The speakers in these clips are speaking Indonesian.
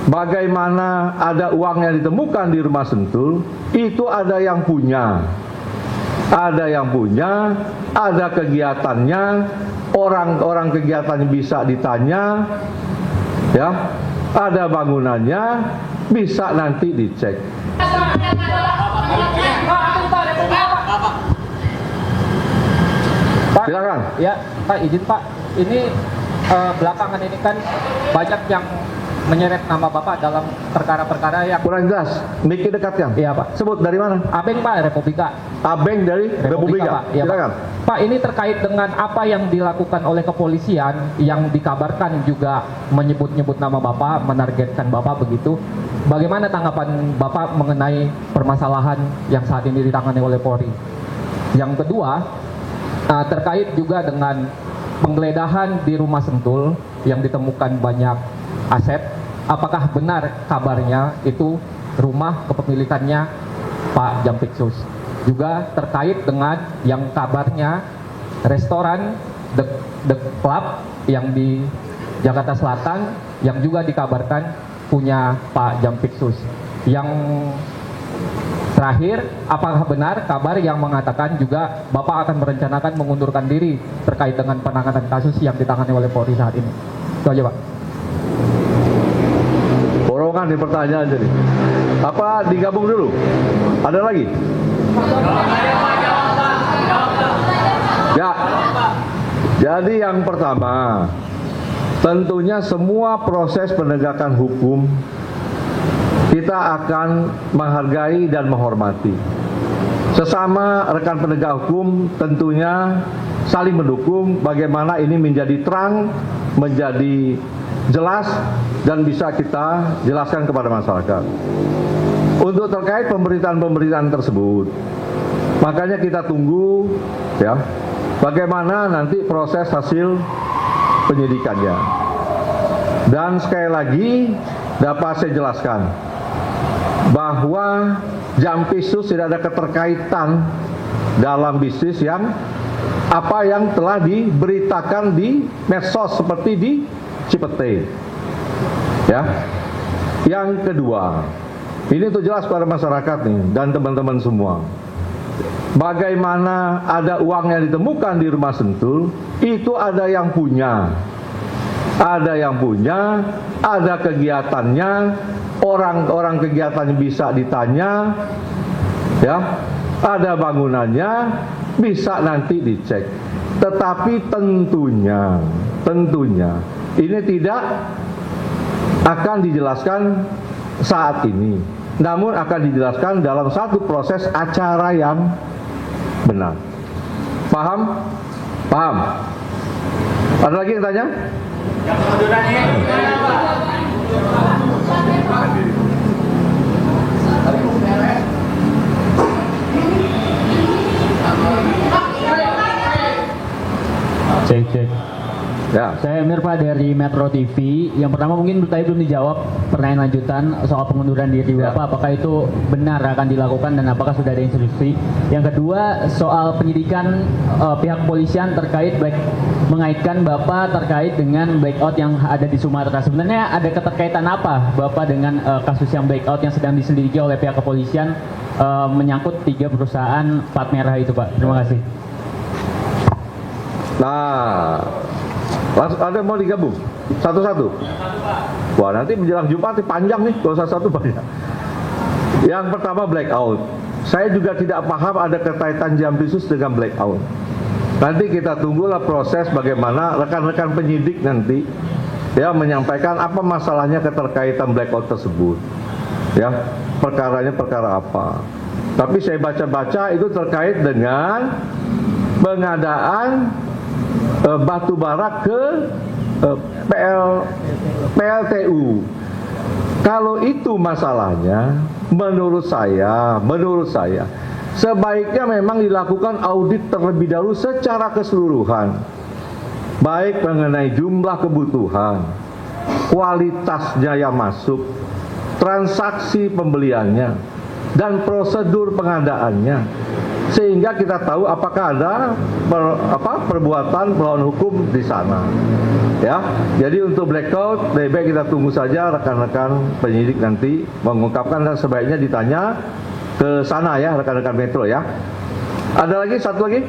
bagaimana ada uang yang ditemukan di rumah Sentul, itu ada yang punya. Ada yang punya, ada kegiatannya, orang-orang kegiatannya bisa ditanya, ya, ada bangunannya, bisa nanti dicek. Pak, silakan. Ya, Pak, izin Pak. Ini belakangan ini kan banyak yang menyeret nama Bapak dalam perkara-perkara yang Kurang jelas, mikir dekat yang. Iya, Pak. Sebut dari mana? Abeng, Pak, Republika. Abeng dari Republika. Pak. Ya, Silakan. Pak, ini terkait dengan apa yang dilakukan oleh kepolisian yang dikabarkan juga menyebut-nyebut nama Bapak, menargetkan Bapak begitu. Bagaimana tanggapan Bapak mengenai permasalahan yang saat ini ditangani oleh Polri? Yang kedua, terkait juga dengan penggeledahan di rumah Sentul yang ditemukan banyak aset, apakah benar kabarnya itu rumah kepemilikannya Pak Jampitsus? Juga terkait dengan yang kabarnya restoran The Club yang di Jakarta Selatan yang juga dikabarkan punya Pak Jampitsus. Yang terakhir, apakah benar kabar yang mengatakan juga Bapak akan merencanakan mengundurkan diri terkait dengan penanganan kasus yang ditangani oleh Polri saat ini? Itu aja, Pak. Borongan di pertanyaan jadi. Apa digabung dulu? Ada lagi? Ya. Jadi yang pertama, tentunya semua proses penegakan hukum kita akan menghargai dan menghormati. Sesama rekan penegak hukum tentunya saling mendukung bagaimana ini menjadi terang, menjadi jelas dan bisa kita jelaskan kepada masyarakat. Untuk terkait pemberitaan-pemberitaan tersebut, makanya kita tunggu ya bagaimana nanti proses hasil penyidikannya. Dan sekali lagi dapat saya jelaskan bahwa Jampitsus tidak ada keterkaitan dalam bisnis yang apa yang telah diberitakan di medsos seperti di Cipete. Ya. Yang kedua, ini untuk jelas pada masyarakat nih dan teman-teman semua. Bagaimana ada uang yang ditemukan di rumah Sentul, itu ada yang punya. Ada yang punya, ada kegiatannya, orang-orang kegiatannya bisa ditanya, ya, ada bangunannya, bisa nanti dicek. Tetapi tentunya ini tidak akan dijelaskan saat ini, namun akan dijelaskan dalam satu proses acara yang benar. Paham? Paham? Ada lagi yang tanya? Cek. Ya. Saya Emir, Pak, dari Metro TV. Yang pertama mungkin tadi belum dijawab pertanyaan lanjutan soal pengunduran diri Bapak, apakah itu benar akan dilakukan dan apakah sudah ada instruksi. Yang kedua soal penyidikan pihak polisian terkait mengaitkan Bapak terkait dengan blackout yang ada di Sumatera. Sebenarnya ada keterkaitan apa Bapak dengan kasus yang blackout yang sedang diselidiki oleh pihak kepolisian menyangkut 3 perusahaan plat merah itu, Pak? Terima kasih. Nah, ada mau digabung satu-satu? Wah, nanti menjelang Jumat panjang nih, kalau satu banyak. Yang pertama blackout. Saya juga tidak paham ada kaitan Jampitsus dengan blackout. Nanti kita tunggulah proses bagaimana rekan-rekan penyidik nanti ya menyampaikan apa masalahnya keterkaitan blackout tersebut. Ya, perkaranya perkara apa. Tapi saya baca-baca itu terkait dengan pengadaan batu bara ke PLTU. Kalau itu masalahnya, menurut saya sebaiknya memang dilakukan audit terlebih dahulu secara keseluruhan, baik mengenai jumlah kebutuhan, kualitasnya yang masuk, transaksi pembeliannya, dan prosedur pengadaannya. sehingga kita tahu apakah ada perbuatan melawan hukum di sana. Ya, jadi untuk blackout lebih baik kita tunggu saja rekan-rekan penyidik nanti mengungkapkan, dan sebaiknya ditanya ke sana ya rekan-rekan Metro ya. Ada lagi satu lagi?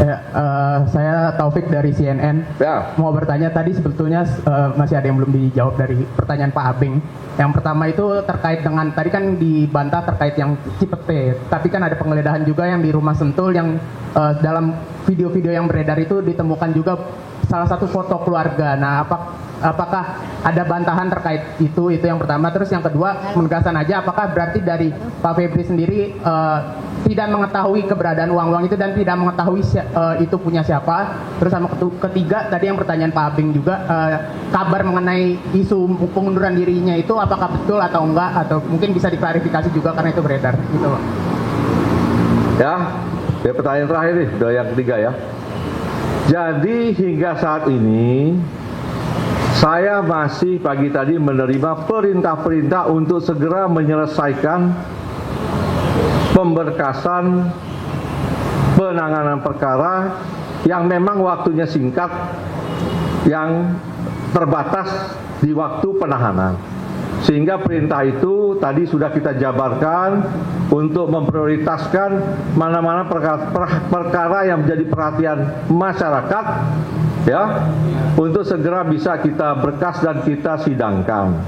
Ya, saya Taufik dari CNN. Ya. Mau bertanya tadi sebetulnya masih ada yang belum dijawab dari pertanyaan Pak Abing. Yang pertama itu terkait dengan tadi kan dibantah terkait yang Cipete, tapi kan ada penggeledahan juga yang di rumah Sentul yang dalam video-video yang beredar itu ditemukan juga salah satu foto keluarga. Nah, apakah ada bantahan terkait itu yang pertama. Terus yang kedua, menegaskan aja apakah berarti dari Pak Febri sendiri tidak mengetahui keberadaan uang-uang itu dan tidak mengetahui itu punya siapa. Terus sama ketiga tadi yang pertanyaan Pak Abing juga, kabar mengenai isu pengunduran dirinya itu apakah betul atau enggak, atau mungkin bisa diklarifikasi juga karena itu beredar gitu Pak. Ya, pertanyaan terakhir nih, udah yang ketiga ya. Jadi hingga saat ini saya masih pagi tadi menerima perintah-perintah untuk segera menyelesaikan pemberkasan penanganan perkara yang memang waktunya singkat, yang terbatas di waktu penahanan. Sehingga perintah itu tadi sudah kita jabarkan untuk memprioritaskan mana-mana perkara yang menjadi perhatian masyarakat, ya, untuk segera bisa kita berkas dan kita sidangkan.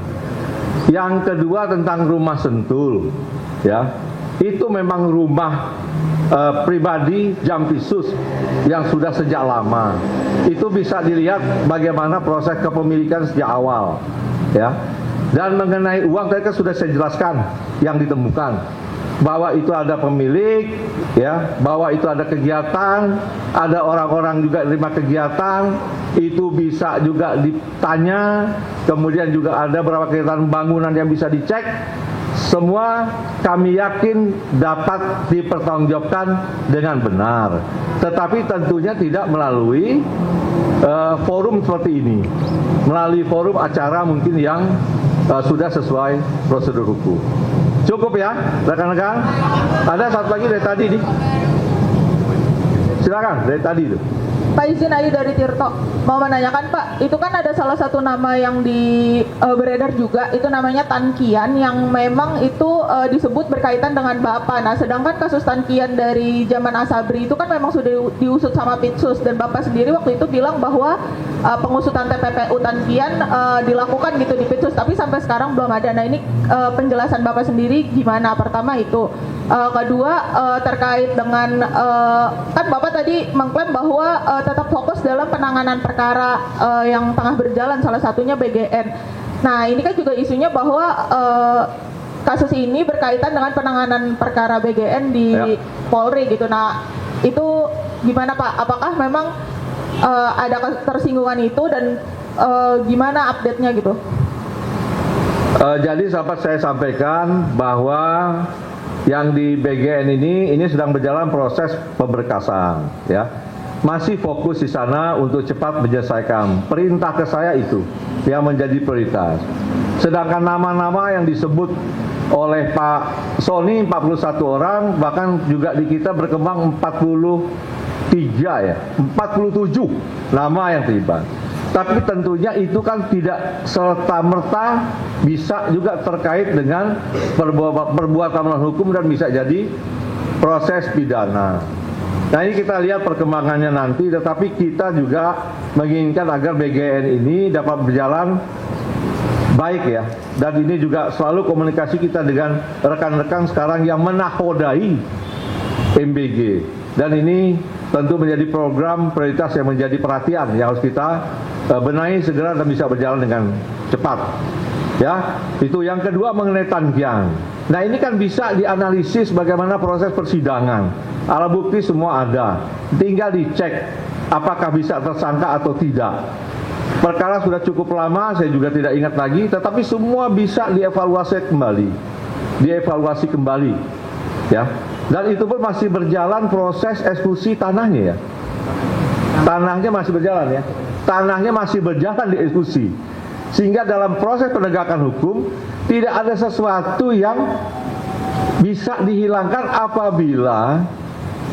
Yang kedua tentang rumah Sentul, ya, itu memang rumah pribadi Jampitsus yang sudah sejak lama. Itu bisa dilihat bagaimana proses kepemilikan sejak awal, ya. Dan mengenai uang tadi kan sudah saya jelaskan yang ditemukan, bahwa itu ada pemilik, ya, bahwa itu ada kegiatan, ada orang-orang juga terima kegiatan, itu bisa juga ditanya, kemudian juga ada beberapa kegiatan bangunan yang bisa dicek. Semua kami yakin dapat dipertanggungjawabkan dengan benar, tetapi tentunya tidak melalui forum seperti ini, melalui forum acara mungkin yang sudah sesuai prosedur hukum. Cukup ya, rekan-rekan. Ada satu lagi dari tadi nih. Silakan dari tadi itu. Pak, izin Ayu dari Tirto mau menanyakan Pak, itu kan ada salah satu nama yang beredar juga, itu namanya Tan Kian, yang memang itu disebut berkaitan dengan Bapak. Nah, sedangkan kasus Tan Kian dari zaman Asabri itu kan memang sudah diusut sama Pitsus, dan Bapak sendiri waktu itu bilang bahwa pengusutan TPPU Tan Kian dilakukan gitu di Pitsus, tapi sampai sekarang belum ada. Nah, ini penjelasan Bapak sendiri gimana? Pertama itu. Kedua terkait dengan kan Bapak tadi mengklaim bahwa tetap fokus dalam penanganan perkara yang tengah berjalan, salah satunya BGN. Nah, ini kan juga isunya bahwa kasus ini berkaitan dengan penanganan perkara BGN di Polri gitu. Nah, itu gimana Pak? Apakah memang ada ketersinggungan itu, dan gimana update-nya gitu? Jadi dapat saya sampaikan bahwa yang di BGN ini sedang berjalan proses pemberkasan, ya. Masih fokus di sana untuk cepat menyelesaikan. Perintah ke saya itu yang menjadi prioritas. Sedangkan nama-nama yang disebut oleh Pak Sony 41 orang, bahkan juga di kita berkembang 43 ya, 47 nama yang terlibat. Tapi tentunya itu kan tidak serta-merta bisa juga terkait dengan perbuatan melawan hukum dan bisa jadi proses pidana. Nah, ini kita lihat perkembangannya nanti, tetapi kita juga menginginkan agar BGN ini dapat berjalan baik ya. Dan ini juga selalu komunikasi kita dengan rekan-rekan sekarang yang menakodai MBG. Dan ini tentu menjadi program prioritas yang menjadi perhatian yang harus kita benahi segera dan bisa berjalan dengan cepat. Ya, itu yang kedua mengenai Tan Kian. Nah, ini kan bisa dianalisis bagaimana proses persidangan. Alat bukti semua ada, tinggal dicek apakah bisa tersangka atau tidak. Perkara sudah cukup lama, saya juga tidak ingat lagi, tetapi semua bisa dievaluasi kembali, ya. Dan itu pun masih berjalan proses eksekusi tanahnya ya. Tanahnya masih berjalan ya. Tanahnya masih berjalan dieksekusi. Sehingga dalam proses penegakan hukum tidak ada sesuatu yang bisa dihilangkan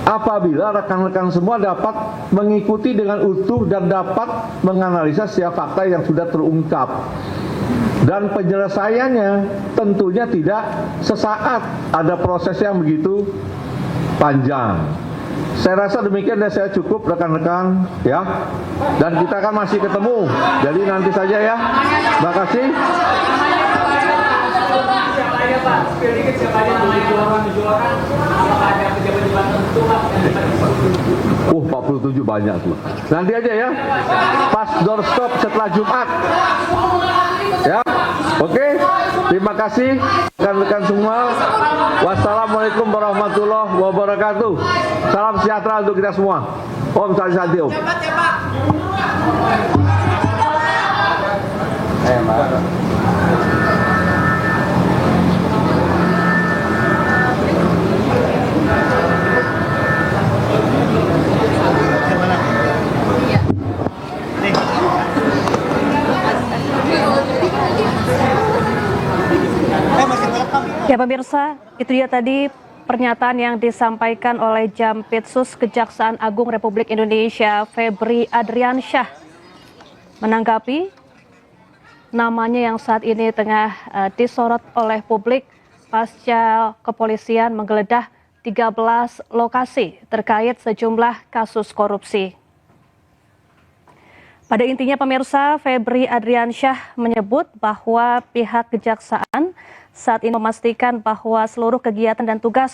apabila rekan-rekan semua dapat mengikuti dengan utuh dan dapat menganalisa setiap fakta yang sudah terungkap. Dan penyelesaiannya tentunya tidak sesaat, ada proses yang begitu panjang. Saya rasa demikian dan saya cukup rekan-rekan ya. Dan kita akan masih ketemu. Jadi nanti saja ya. Terima kasih. 47 banyak tuh. Nanti aja ya. Pas doorstop setelah Jumat. Ya. Oke. Terima kasih rekan-rekan semua. Wassalamualaikum warahmatullahi wabarakatuh. Salam sejahtera untuk kita semua. Om Santi Om. Ya pemirsa, itu dia tadi pernyataan yang disampaikan oleh Jampitsus Kejaksaan Agung Republik Indonesia Febri Adriansyah menanggapi namanya yang saat ini tengah disorot oleh publik pasca kepolisian menggeledah 13 lokasi terkait sejumlah kasus korupsi. Pada intinya pemirsa, Febri Adriansyah menyebut bahwa pihak kejaksaan saat ini memastikan bahwa seluruh kegiatan dan tugas